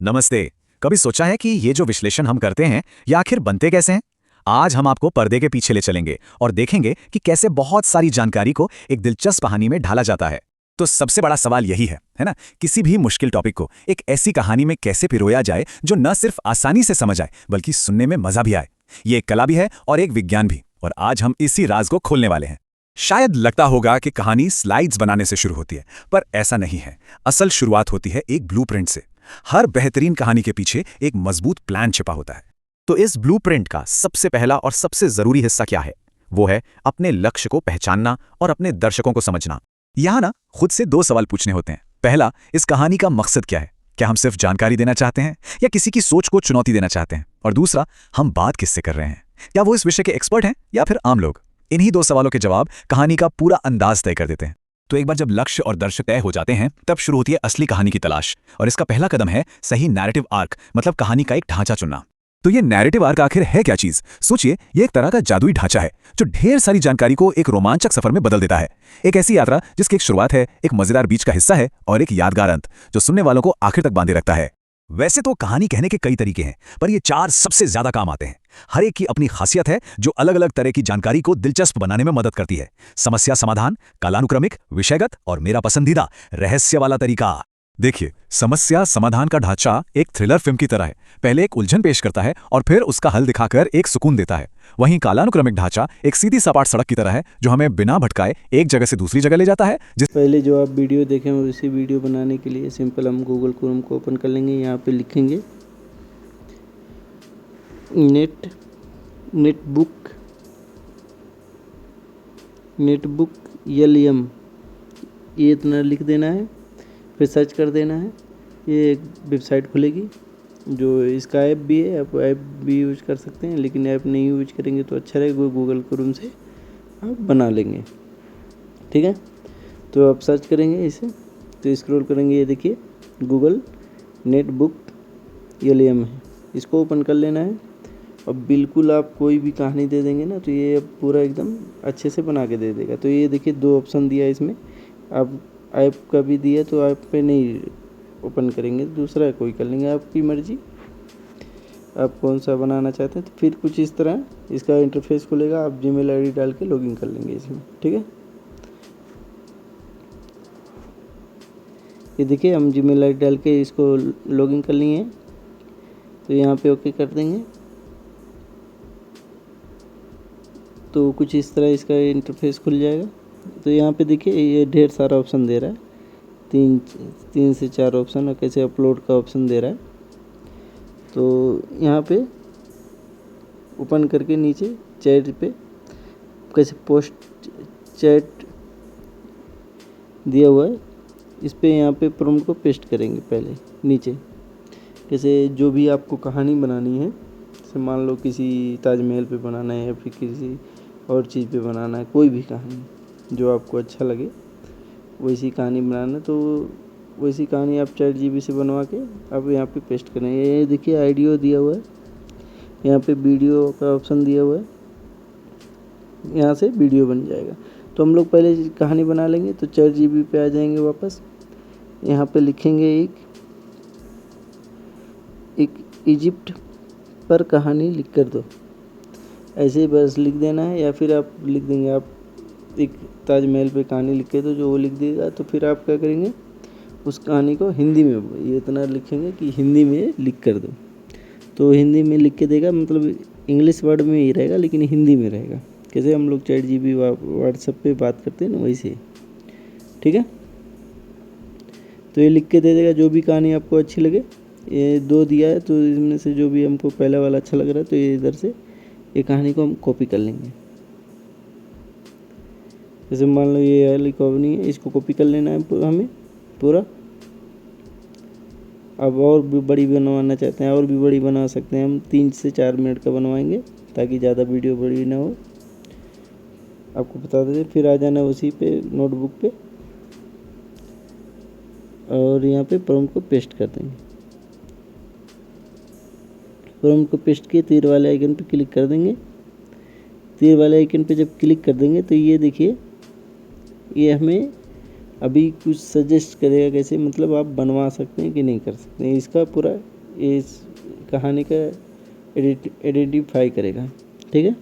नमस्ते। कभी सोचा है कि ये जो विश्लेषण हम करते हैं ये आखिर बनते कैसे हैं? आज हम आपको पर्दे के पीछे ले चलेंगे और देखेंगे कि कैसे बहुत सारी जानकारी को एक दिलचस्प कहानी में ढाला जाता है। तो सबसे बड़ा सवाल यही है ना? किसी भी मुश्किल टॉपिक को एक ऐसी कहानी में कैसे पिरोया जाए जो न सिर्फ आसानी से समझ आए बल्कि सुनने में मजा भी आए। ये एक कला भी है और एक विज्ञान भी, और आज हम इसी राज को खोलने वाले हैं। शायद लगता होगा कि कहानी स्लाइड्स बनाने से शुरू होती है, पर ऐसा नहीं है। असल शुरुआत होती है एक ब्लूप्रिंट से। हर बेहतरीन कहानी के पीछे एक मजबूत प्लान छिपा होता है। तो इस ब्लूप्रिंट का सबसे पहला और सबसे जरूरी हिस्सा क्या है? वो है अपने लक्ष्य को पहचानना और अपने दर्शकों को समझना। यहाँ ना खुद से दो सवाल पूछने होते हैं। पहला, इस कहानी का मकसद क्या है? क्या हम सिर्फ जानकारी देना चाहते हैं या किसी की सोच को चुनौती देना चाहते हैं? और दूसरा, हम बात किससे कर रहे हैं? क्या वो इस विषय के एक्सपर्ट हैं या फिर आम लोग? इन्हीं दो सवालों के जवाब कहानी का पूरा अंदाज तय कर देते हैं। तो एक बार जब लक्ष्य और दर्शक तय हो जाते हैं तब शुरू होती है असली कहानी की तलाश, और इसका पहला कदम है सही नैरेटिव आर्क, मतलब कहानी का एक ढांचा चुनना। तो ये नैरेटिव आर्क आखिर है क्या चीज? सोचिए, ये एक तरह का जादुई ढांचा है जो ढेर सारी जानकारी को एक रोमांचक सफर में बदल देता है। एक ऐसी यात्रा जिसकी एक शुरुआत है, एक मजेदार बीच का हिस्सा है और एक यादगार अंत जो सुनने वालों को आखिर तक बांधे रखता है। वैसे तो कहानी कहने के कई तरीके हैं, पर ये चार सबसे ज्यादा काम आते हैं। हर एक की अपनी खासियत है जो अलग अलग तरह की जानकारी को दिलचस्प बनाने में मदद करती है। समस्या समाधान, कालानुक्रमिक, विषयगत और मेरा पसंदीदा रहस्य वाला तरीका। देखिए, समस्या समाधान का ढांचा एक थ्रिलर फिल्म की तरह है। पहले एक उलझन पेश करता है और फिर उसका हल दिखाकर एक सुकून देता है। वहीं कालानुक्रमिक ढांचा एक सीधी सपाट सड़क की तरह है जो हमें बिना भटकाए एक जगह से दूसरी जगह ले जाता है। पहले जो आप वीडियो देखें उसी वीडियो बनाने के लिए सिंपल हम गूगल क्रोम को ओपन कर लेंगे। यहाँ पे लिखेंगे नेटबुक LM, ये इतना लिख देना है, फिर सर्च कर देना है। ये एक वेबसाइट खुलेगी जो इसका ऐप भी है, आप ऐप भी यूज कर सकते हैं, लेकिन ऐप नहीं यूज करेंगे तो अच्छा रहेगा, गूगल क्रोम से आप बना लेंगे। ठीक है, तो आप सर्च करेंगे इसे, तो स्क्रॉल करेंगे, ये देखिए गूगल नेटबुक LM है, इसको ओपन कर लेना है। अब बिल्कुल आप कोई भी कहानी दे देंगे ना तो ये पूरा एकदम अच्छे से बना के दे देगा। तो ये देखिए दो ऑप्शन दिया है इसमें, आप ऐप का भी दिया तो ऐप पे नहीं ओपन करेंगे, दूसरा कोई कर लेंगे, आपकी मर्जी आप कौन सा बनाना चाहते हैं। तो फिर कुछ इस तरह इसका इंटरफेस खुलेगा, आप जीमेल ID डाल के लॉगिन कर लेंगे इसमें। ठीक है, ये देखिए हम जीमेल ID डाल के इसको लॉगिन कर लिए हैं, तो यहाँ पे ओके कर देंगे। तो कुछ इस तरह इसका इंटरफेस खुल जाएगा। तो यहाँ पे देखिए ये ढेर सारा ऑप्शन दे रहा है, तीन से चार ऑप्शन, और कैसे अपलोड का ऑप्शन दे रहा है। तो यहाँ पे ओपन करके नीचे चैट पे कैसे पोस्ट चैट दिया हुआ है, इस पे यहाँ पे प्रॉम्प्ट को पेस्ट करेंगे पहले नीचे। जैसे जो भी आपको कहानी बनानी है, जैसे मान लो किसी ताजमहल पे बनाना है या फिर किसी और चीज़ पे बनाना है, कोई भी कहानी जो आपको अच्छा लगे वैसी कहानी बनाना, तो वैसी कहानी आप ChatGPT से बनवा के आप यहाँ पे पेस्ट करें। ये देखिए ऑडियो दिया हुआ है, यहाँ पे वीडियो का ऑप्शन दिया हुआ है, यहाँ से वीडियो बन जाएगा। तो हम लोग पहले कहानी बना लेंगे, तो ChatGPT पे आ जाएंगे वापस, यहाँ पे लिखेंगे एक इजिप्ट पर कहानी लिख कर दो, ऐसे ही बस लिख देना है। या फिर आप लिख देंगे आप एक ताजमहल पे कहानी लिख के दो, जो वो लिख देगा। तो फिर आप क्या करेंगे, उस कहानी को हिंदी में ये इतना लिखेंगे कि हिंदी में लिख कर दो, तो हिंदी में लिख के देगा, मतलब इंग्लिश वर्ड में ही रहेगा लेकिन हिंदी में रहेगा। कैसे हम लोग ChatGPT व्हाट्सएप पे बात करते हैं ना, वैसे। ठीक है, तो ये लिख के दे देगा जो भी कहानी आपको अच्छी लगे। ये दो दिया है, तो इसमें से जो भी हमको पहला वाला अच्छा लग रहा है तो ये इधर से ये कहानी को हम कॉपी कर लेंगे। जैसे मान लो ये वाली कहानी है, इसको कॉपी कर लेना है हमें पूरा। अब और भी बड़ी बनवाना चाहते हैं और भी बड़ी बना सकते हैं, हम 3 से 4 मिनट का बनवाएंगे ताकि ज़्यादा वीडियो बड़ी ना हो, आपको बता देते। फिर आ जाना उसी पे नोटबुक पे, और यहाँ पे प्रॉम्प्ट को पेस्ट कर देंगे। प्रॉम्प्ट को पेस्ट किए, तीर वाले आइकन पे क्लिक कर देंगे। तीर वाले आइकन पे जब क्लिक कर देंगे तो ये देखिए ये हमें अभी कुछ सजेस्ट करेगा कैसे मतलब आप बनवा सकते हैं कि नहीं कर सकते हैं, इसका पूरा इस कहानी का आइडेंटिफाई करेगा। ठीक है,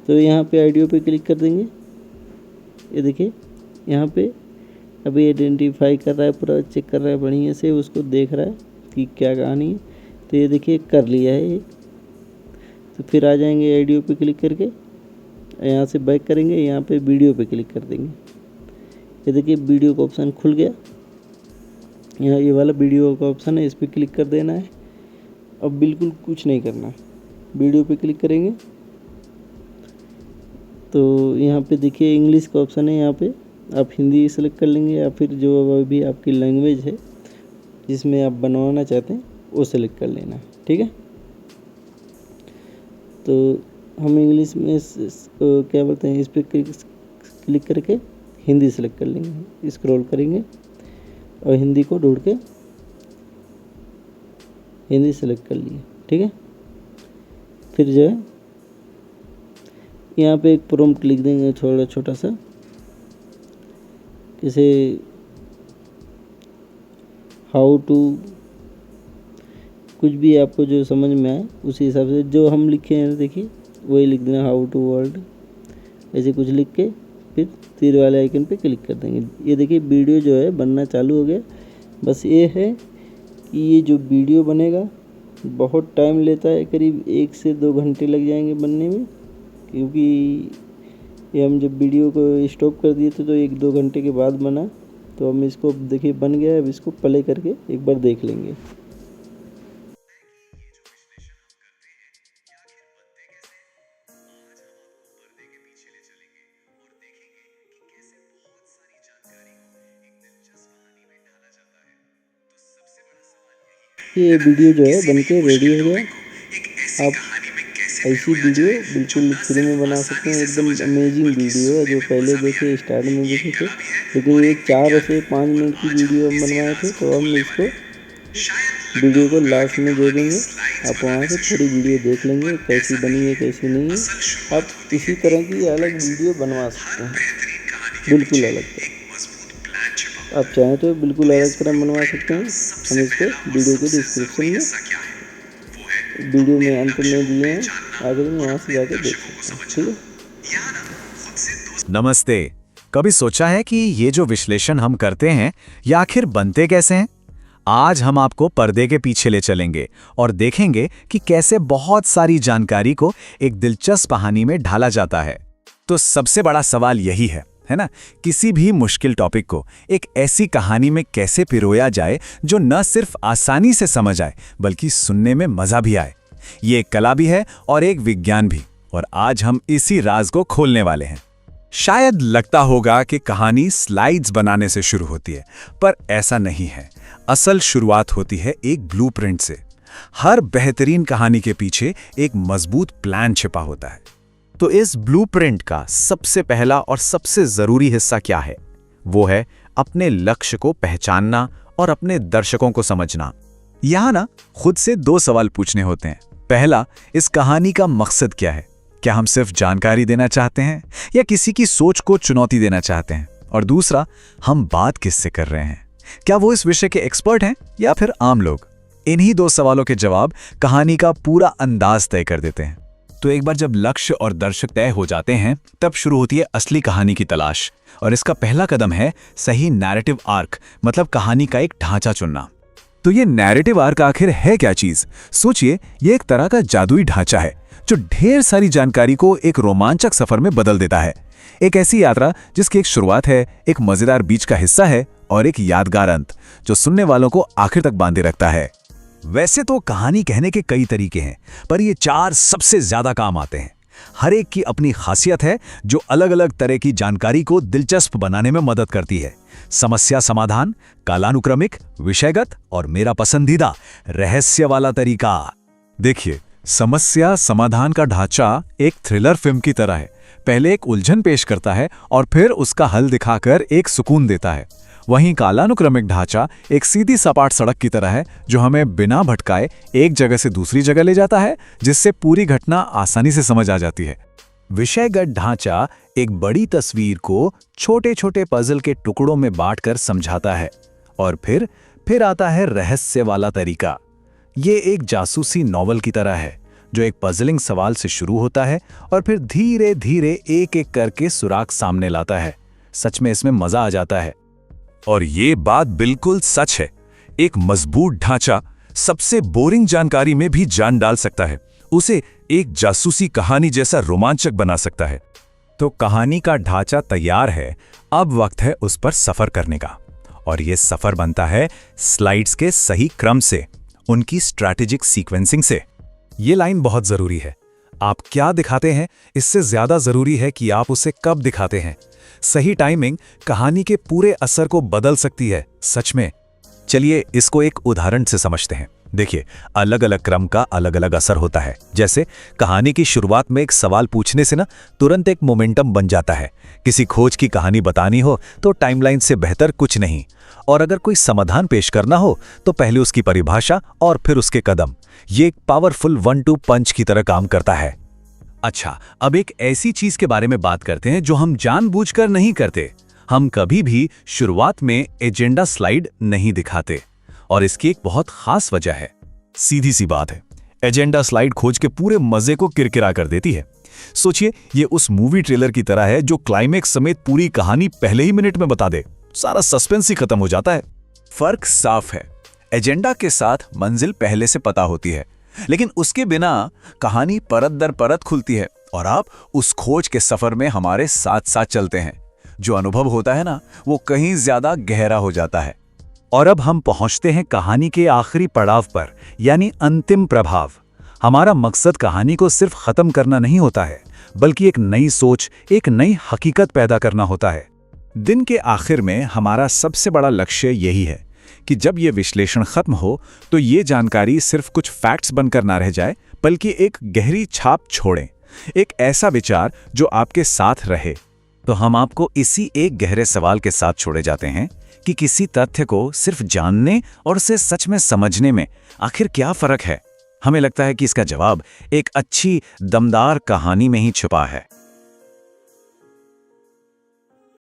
तो यहाँ पे आइडियो पे क्लिक कर देंगे। ये देखिए यहाँ पे अभी आइडेंटिफाई कर रहा है, पूरा चेक कर रहा है, बढ़िया से उसको देख रहा है कि क्या कहानी है। तो ये देखिए कर लिया है ये। तो फिर आ जाएंगे आइडियो पे क्लिक करके, यहाँ से बैक करेंगे, यहाँ पे वीडियो पे क्लिक कर देंगे। ये देखिए वीडियो का ऑप्शन खुल गया, यहाँ ये वाला वीडियो का ऑप्शन है, इस पर क्लिक कर देना है। अब बिल्कुल कुछ नहीं करना, वीडियो पे क्लिक करेंगे तो यहाँ पे देखिए इंग्लिश का ऑप्शन है, यहाँ पे आप हिंदी सेलेक्ट कर लेंगे या फिर जो भी आपकी लैंग्वेज है जिसमें आप बनवाना चाहते हैं वो सेलेक्ट कर लेना। ठीक है, तो हम इंग्लिश में क्या बोलते हैं, इस पर क्लिक करके हिंदी सेलेक्ट कर लेंगे, स्क्रॉल करेंगे और हिंदी को ढूंढ के हिंदी सेलेक्ट कर लिए। ठीक है, फिर जो है यहाँ पे एक प्रॉम्प्ट लिख देंगे छोटा सा, जैसे हाउ टू, कुछ भी आपको जो समझ में आए उसी हिसाब से जो हम लिखे हैं देखिए वही लिख देना, हाउ टू वर्ल्ड, ऐसे कुछ लिख के फिर तीर वाले आइकन पे क्लिक कर देंगे। ये देखिए वीडियो जो है बनना चालू हो गया। बस ये है कि ये जो वीडियो बनेगा बहुत टाइम लेता है, करीब 1 से 2 घंटे लग जाएंगे बनने में, क्योंकि ये हम जब वीडियो को स्टॉप कर दिए थे तो 1-2 घंटे के बाद बना। तो हम इसको देखिए बन गया, अब इसको प्ले करके एक बार देख लेंगे। ये वीडियो जो है बनके रेडी हो गया। आप ऐसी वीडियो बिल्कुल फ्री में बना सकते हैं, एकदम अमेजिंग वीडियो है जो पहले देखे स्टार्ट में देखे थे, लेकिन ये 4 से 5 मिनट की वीडियो हम बनवाए थे। तो हम इसको वीडियो को लास्ट में दे देंगे, आप वहाँ से पूरी वीडियो देख लेंगे कैसी बनी है कैसी नहीं है। आप इसी तरह की अलग वीडियो बनवा सकते हैं, बिल्कुल अलग तरह। आप चाहें तो बिल्कुल अलग तरह बनवा सकते हैं, हम इसको वीडियो के डिस्क्रिप्शन में वीडियो में अंत में दिए हैं, आखिर में वहाँ से जाकर देख सकते हैं। ठीक है, नमस्ते। कभी सोचा है कि ये जो विश्लेषण हम करते हैं ये आखिर बनते कैसे हैं? आज हम आपको पर्दे के पीछे ले चलेंगे और देखेंगे कि कैसे बहुत सारी जानकारी को एक दिलचस्प कहानी में ढाला जाता है। तो सबसे बड़ा सवाल यही है ना, किसी भी मुश्किल टॉपिक को एक ऐसी कहानी में कैसे पिरोया जाए जो न सिर्फ आसानी से समझ आए बल्कि सुनने में मजा भी आए। ये एक कला भी है और एक विज्ञान भी, और आज हम इसी राज को खोलने वाले हैं। शायद लगता होगा कि कहानी स्लाइड्स बनाने से शुरू होती है, पर ऐसा नहीं है। असल शुरुआत होती है एक ब्लूप्रिंट से। हर बेहतरीन कहानी के पीछे एक मजबूत प्लान छिपा होता है। तो इस ब्लूप्रिंट का सबसे पहला और सबसे जरूरी हिस्सा क्या है? वो है अपने लक्ष्य को पहचानना और अपने दर्शकों को समझना। यहाँ ना खुद से 2 सवाल पूछने होते हैं। पहला, इस कहानी का मकसद क्या है? क्या हम सिर्फ जानकारी देना चाहते हैं या किसी की सोच को चुनौती देना चाहते हैं? और दूसरा, हम बात किससे कर रहे हैं? क्या वो इस विषय के एक्सपर्ट हैं या फिर आम लोग? इन्हीं 2 सवालों के जवाब कहानी का पूरा अंदाज तय कर देते हैं। तो एक बार जब लक्ष्य और दर्शक तय हो जाते हैं, तब शुरू होती है असली कहानी की तलाश। और इसका पहला कदम है सही नैरेटिव आर्क, मतलब कहानी का एक ढांचा चुनना। तो ये नैरेटिव आर्क आखिर है क्या चीज? सोचिए, ये एक तरह का जादुई ढांचा है जो ढेर सारी जानकारी को एक रोमांचक सफर में बदल देता है। एक ऐसी यात्रा जिसकी एक शुरुआत है, एक मजेदार बीच का हिस्सा है और एक यादगार अंत जो सुनने वालों को आखिर तक बांधे रखता है। वैसे तो कहानी कहने के कई तरीके हैं, पर ये 4 सबसे ज्यादा काम आते हैं। हर एक की अपनी खासियत है जो अलग अलग तरह की जानकारी को दिलचस्प बनाने में मदद करती है। समस्या समाधान, कालानुक्रमिक, विषयगत और मेरा पसंदीदा रहस्य वाला तरीका। देखिए, समस्या समाधान का ढांचा एक थ्रिलर फिल्म की तरह है। पहले एक उलझन पेश करता है और फिर उसका हल दिखाकर एक सुकून देता है। वहीं कालानुक्रमिक ढांचा एक सीधी सपाट सड़क की तरह है जो हमें बिना भटकाए एक जगह से दूसरी जगह ले जाता है, जिससे पूरी घटना आसानी से समझ आ जाती है। विषयगत ढांचा एक बड़ी तस्वीर को छोटे छोटे पजल के टुकड़ों में बांटकर समझाता है और फिर आता है रहस्य वाला तरीका। ये एक जासूसी नॉवल की तरह है जो एक पजलिंग सवाल से शुरू होता है और फिर धीरे धीरे एक एक करके सुराग सामने लाता है। सच में इसमें मजा आ जाता है। और ये बात बिल्कुल सच है। एक मजबूत ढांचा सबसे बोरिंग जानकारी में भी जान डाल सकता है, उसे एक जासूसी कहानी जैसा रोमांचक बना सकता है। तो कहानी का ढांचा तैयार है, अब वक्त है उस पर सफर करने का। और ये सफर बनता है स्लाइड्स के सही क्रम से, उनकी स्ट्रैटेजिक सीक्वेंसिंग से। ये लाइन बहुत जरूरी है। आप क्या दिखाते हैं इससे ज्यादा जरूरी है कि आप उसे कब दिखाते हैं। सही टाइमिंग कहानी के पूरे असर को बदल सकती है, सच में। चलिए इसको एक उदाहरण से समझते हैं। देखिए, अलग अलग क्रम का अलग अलग असर होता है। जैसे कहानी की शुरुआत में एक सवाल पूछने से ना तुरंत एक मोमेंटम बन जाता है। किसी खोज की कहानी बतानी हो तो टाइमलाइन से बेहतर कुछ नहीं। और अगर कोई समाधान पेश करना हो तो पहले उसकी परिभाषा और फिर उसके कदम। ये एक पावरफुल 1-2 पंच की तरह काम करता है। अच्छा, अब एक ऐसी चीज के बारे में बात करते हैं जो हम जानबूझकर नहीं करते। हम कभी भी शुरुआत में एजेंडा स्लाइड नहीं दिखाते और इसकी एक बहुत खास वजह है। सीधी सी बात है, एजेंडा स्लाइड खोज के पूरे मजे को किरकिरा कर देती है। सोचिए, ये उस मूवी ट्रेलर की तरह है जो क्लाइमेक्स समेत पूरी कहानी पहले ही मिनट में बता दे। सारा सस्पेंस ही खत्म हो जाता है। फर्क साफ है, एजेंडा के साथ मंजिल पहले से पता होती है, लेकिन उसके बिना कहानी परत दर परत खुलती है और आप उस खोज के सफर में हमारे साथ साथ चलते हैं। जो अनुभव होता है ना, वो कहीं ज्यादा गहरा हो जाता है। और अब हम पहुंचते हैं कहानी के आखिरी पड़ाव पर, यानी अंतिम प्रभाव। हमारा मकसद कहानी को सिर्फ खत्म करना नहीं होता है, बल्कि एक नई सोच, एक नई हकीकत पैदा करना होता है। दिन के आखिर में हमारा सबसे बड़ा लक्ष्य यही है कि जब ये विश्लेषण खत्म हो तो ये जानकारी सिर्फ कुछ फैक्ट्स बनकर ना रह जाए, बल्कि एक गहरी छाप छोड़े, एक ऐसा विचार जो आपके साथ रहे। तो हम आपको इसी एक गहरे सवाल के साथ छोड़े जाते हैं कि किसी तथ्य को सिर्फ जानने और उसे सच में समझने में आखिर क्या फर्क है। हमें लगता है कि इसका जवाब एक अच्छी दमदार कहानी में ही छुपा है।